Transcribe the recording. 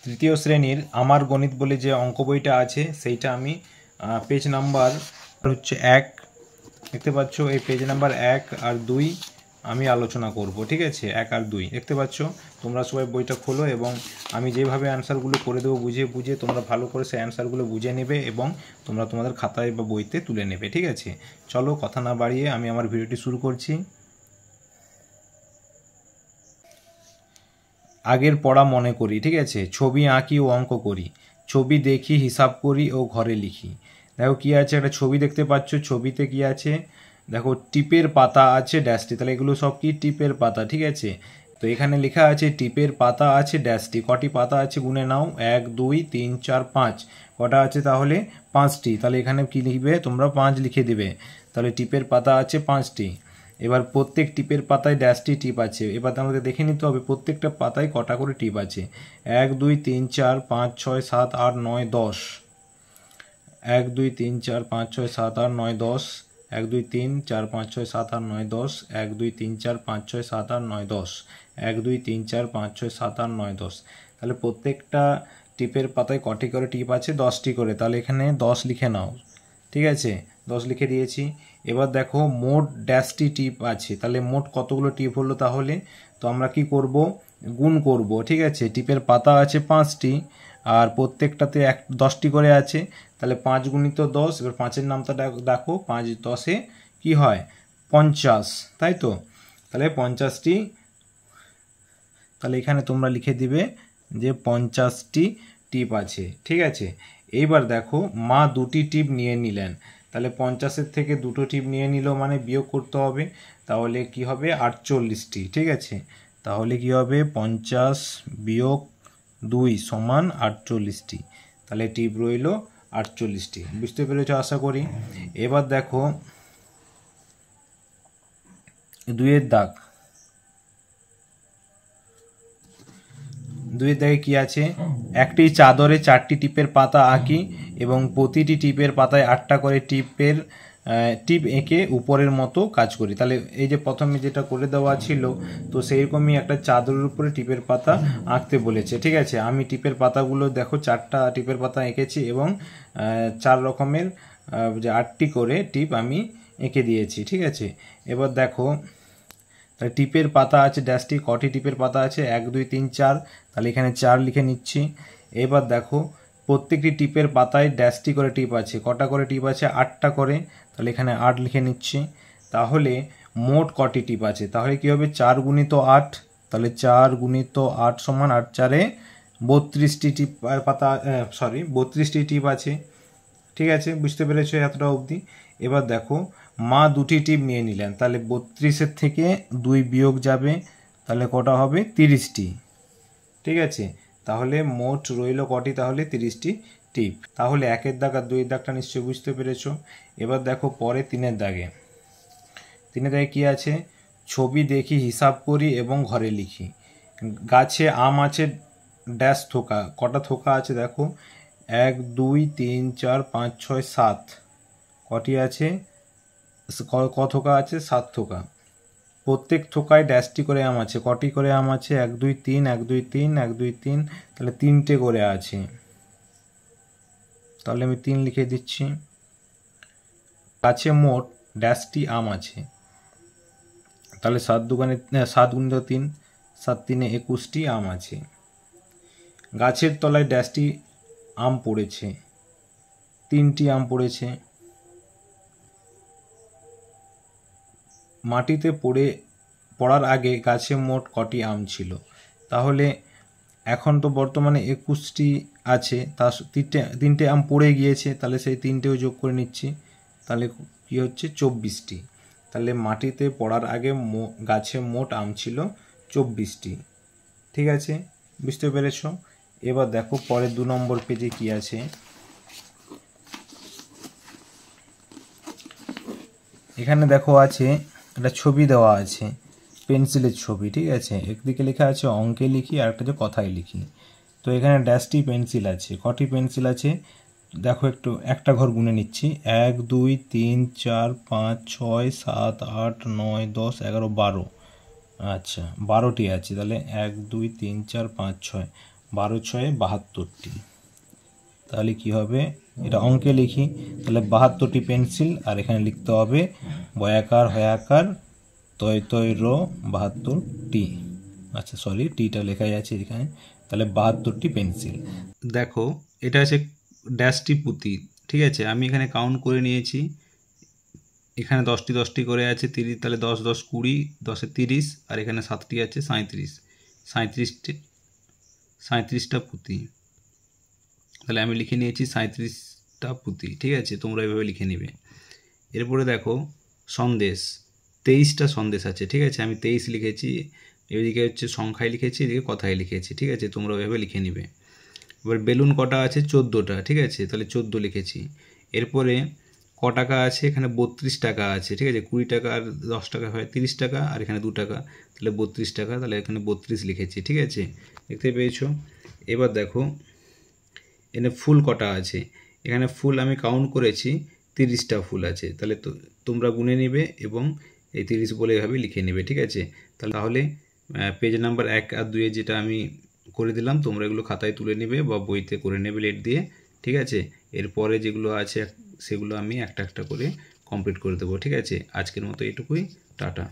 তৃতীয় শ্রেণীর আমার গণিত বলে যে অঙ্ক বইটা আছে সেইটা আমি পেজ নাম্বার হচ্ছে 1 দেখতে পাচ্ছ। এই পেজ নাম্বার 1 আর 2 আমি আলোচনা করব, ঠিক আছে। 1 আর 2 দেখতে পাচ্ছ। তোমরা সবাই বইটা খোলো এবং আমি যেভাবে অ্যান্সারগুলো করে দেবো বুঝে বুঝে তোমরা ভালো করে সেই অ্যান্সারগুলো বুঝে নেবে এবং তোমরা তোমাদের খাতায় বা বইতে তুলে নেবে, ঠিক আছে। চলো কথা না বাড়িয়ে আমি আমার ভিডিওটি শুরু করছি। আগের পড়া মনে করি, ঠিক আছে। ছবি আঁকি ও অঙ্ক করি, ছবি দেখি হিসাব করি ও ঘরে লিখি। দেখো কি আছে, একটা ছবি দেখতে পাচ্ছ। ছবিতে কি আছে দেখো, টিপের পাতা আছে ড্যাশটি, তাহলে এগুলো সব কি টিপের পাতা, ঠিক আছে। তো এখানে লেখা আছে টিপের পাতা আছে ড্যাশটি, কটি পাতা আছে গুনে নাও। 1 2 3 4 5, কটা আছে তাহলে 5টি। তাহলে এখানে কি লিখবে তোমরা, 5 লিখে দেবে। তাহলে টিপের পাতা আছে 5টি। এবার প্রত্যেক টিপের পাতায় ড্যাশটি টিপ আছে। এবার আমাদের দেখে নিতে হবে প্রত্যেকটা পাতায় কটা করে টিপ আছে। 1 2 3 4 5 6 7 8 9 10, 1 2 3 4 5 6 7 8 9 10, 1 2 3 4 5 6 7 8 9 10, 1 2 3 4 5 6 7 8 9 10, 1 2 3 4 5 6 7 8 9 10। তাহলে প্রত্যেকটা টিপের পাতায় কটি করে টিপ আছে, 10টি করে। তাহলে এখানে 10 লিখে নাও, ঠিক আছে। 10 লিখে দিয়েছি। এবার দেখো মোট ড্যাশটি টিপ আছে, তাহলে মোট কতগুলো টিপ হলো তাহলে। তো আমরা কি করব, গুণ করব, ঠিক আছে। টিপের পাতা আছে 5টি আর প্রত্যেকটাতে 10টি করে আছে, তাহলে 5 গুণিত 10। এবার 5-এর নামটা দেখো, 5 10-এ কি হয় 50, তাই তো। তাহলে 50টি, তাহলে এখানে তোমরা লিখে দিবে যে 50টি টিপ আছে, ঠিক আছে। এইবার দেখো মা 2টি টিপ নিয়ে নিলেন, তাহলে 50-এর থেকে 2টো টিপ নিয়ে নিল মানে বিয়োগ করতে হবে। তাহলে কি হবে 48টি, ঠিক আছে। তাহলে কি হবে 50 বিয়োগ 2 সমান 48টি। তাহলে টিপ রইল 48টি। বুঝতে পেরেছ আশা করি। এবার দেখো 2-এর দাগ, 2-এর দাগে কি আছে, একটি চাদরে 4টি টিপের পাতা আঁকি এবং প্রতিটি টিপের পাতায় 8টা করে টিপ এঁকে উপরের মতো কাজ করি। তাহলে এই যে প্রথমে যেটা করে দেওয়া ছিল, তো সেইরকমই একটা চাদরের উপরে টিপের পাতা আঁকতে বলেছে, ঠিক আছে। আমি টিপের পাতাগুলো দেখো 4টা টিপের পাতা এঁকেছি এবং 4 রকমের যে 8টি করে টিপ আমি এঁকে দিয়েছি, ঠিক আছে। এবার দেখো তাহলে টিপের পাতা আছে ড্যাশটি, কটি টিপের পাতা আছে 1 2 3 4, তাহলে এখানে 4 লিখে নিচ্ছি। এবার দেখো প্রত্যেকটি টিপের পাতায় ড্যাশটি করে টিপ আছে, কটা করে টিপ আছে 8টা করে, তাহলে এখানে 8 লিখে নিচ্ছি। তাহলে মোট কটি টিপ আছে, তাহলে কি হবে 4 গুণিত 8, তাহলে 4 গুণিত 8 সমান 8 4-এ 32টি টিপ পাতা, 32টি টিপ আছে, ঠিক আছে। বুঝতে পেরেছো এতটা অবধি। এবার দেখো মা 2টি টিপ নিয়ে নিলেন, তাহলে 32-এর থেকে 2 বিয়োগ যাবে, তাহলে কটা হবে 30টি, ঠিক আছে। তাহলে মোট রইল কটি, তাহলে 30টি টিপ। তাহলে 1-এর দাগ আর 2-এর দাগটা নিশ্চয়ই বুঝতে পেরেছো। এবার দেখো পরে 3-এর দাগে, 3-এর দাগে কি আছে, ছবি দেখি হিসাব করি এবং ঘরে লিখি। গাছে আম আছে ড্যাশ থোকা, কটা থোকা আছে দেখো 1 2 3 4 5 6 7, কটি আছে, ক থোকা আছে 7 থোকা। প্রত্যেক থোকায় ড্যাশটি করে আম আছে, কটি করে আম আছে 1 2 3 1 2 3 1 2 3, তাহলে 3টে করে আছে। তাহলে আমি 3 লিখে দিচ্ছি। গাছে মোট ড্যাশটি আম আছে, তাহলে 7 গুণিত 3, 7 3-এ 21টি আম আছে। গাছের তলায় ড্যাশটি আম পড়েছে, 3টি আম পড়েছে। মাটিতে পড়ার আগে গাছে মোট কটি আম ছিল, তাহলে এখন তো বর্তমানে 21টি আছে, তার 3টে আম পড়ে গিয়েছে, তাহলে সেই 3টেও যোগ করে নিচ্ছি, তাহলে কি হচ্ছে 24টি। তাহলে মাটিতে পড়ার আগে গাছে মোট আম ছিল 24টি, ঠিক আছে। বুঝতে পেরেছ। এবার দেখো পরের 2 নম্বর পেজে কি আছে। এখানে দেখো আছে একটা ছবি দেওয়া আছে, পেন্সিলের ছবি, ঠিক আছে। একদিকে লেখা আছে অঙ্কে লিখি আর একটা যে কথায় লিখি। তো এখানে ড্যাশটি পেন্সিল আছে, কটি পেন্সিল আছে দেখো, একটা ঘর গুনে নিচ্ছি। 1 2 3 4 5 6 7 8 9 10 11 12, আচ্ছা 12টি আছে। তাহলে 1 2 3 4 5 6, 12 ছয়ে 72টি। তাহলে কি হবে, এটা অঙ্কে লিখি, তাহলে 72টি পেন্সিল, আর এখানে লিখতে হবে বয়াকার হয়াকার তয় তয় র 72টি। আচ্ছা সরি, টিটা লেখাই আছে এখানে। তাহলে 72টি পেন্সিল। দেখো এটা আছে ড্যাশটি পুঁতি, ঠিক আছে। আমি এখানে কাউন্ট করে নিয়েছি, এখানে 10টি 10টি করে আছে 30, তাহলে 10 10 20, 10এ 30, আর এখানে 7টি আছে 37টা পুঁতি। তাহলে আমি লিখে নিয়েছি 37টা পুঁতি, ঠিক আছে। তোমরা এভাবে লিখে নিবে। এরপরে দেখো সন্দেশ, 23টা সন্দেশ আছে, ঠিক আছে। আমি 23 লিখেছি, এদিকে হচ্ছে সংখ্যায় লিখেছি, এদিকে কথায় লিখেছি, ঠিক আছে। তোমরা এভাবে লিখে নিবে। এবার বেলুন কটা আছে, 14টা, ঠিক আছে। তাহলে 14 লিখেছি। এরপরে ক টাকা আছে, এখানে 32 টাকা আছে, ঠিক আছে। 20 টাকা আর 10 টাকা হয় 30 টাকা, আর এখানে 2 টাকা, তাহলে 32 টাকা, তাহলে এখানে 32 লিখেছি, ঠিক আছে। দেখতে পেয়েছো। এবার দেখো এখানে ফুল কটা আছে, এখানে ফুল আমি কাউন্ট করেছি 30টা ফুল আছে, তাহলে তোমরা গুনে নিবে এবং এই 30 বলে এভাবে লিখে নেবে, ঠিক আছে। তাহলে পেজ নাম্বার 1 আর 2 যেটা আমি করে দিলাম, তোমরা এগুলো খাতায় তুলে নেবে বা বইতে করে নেবে লেট দিয়ে, ঠিক আছে। এরপরে যেগুলো আছে সেগুলো আমি একটা একটা করে কমপ্লিট করে দেবো, ঠিক আছে। আজকের মতো এটুকুই, টাটা।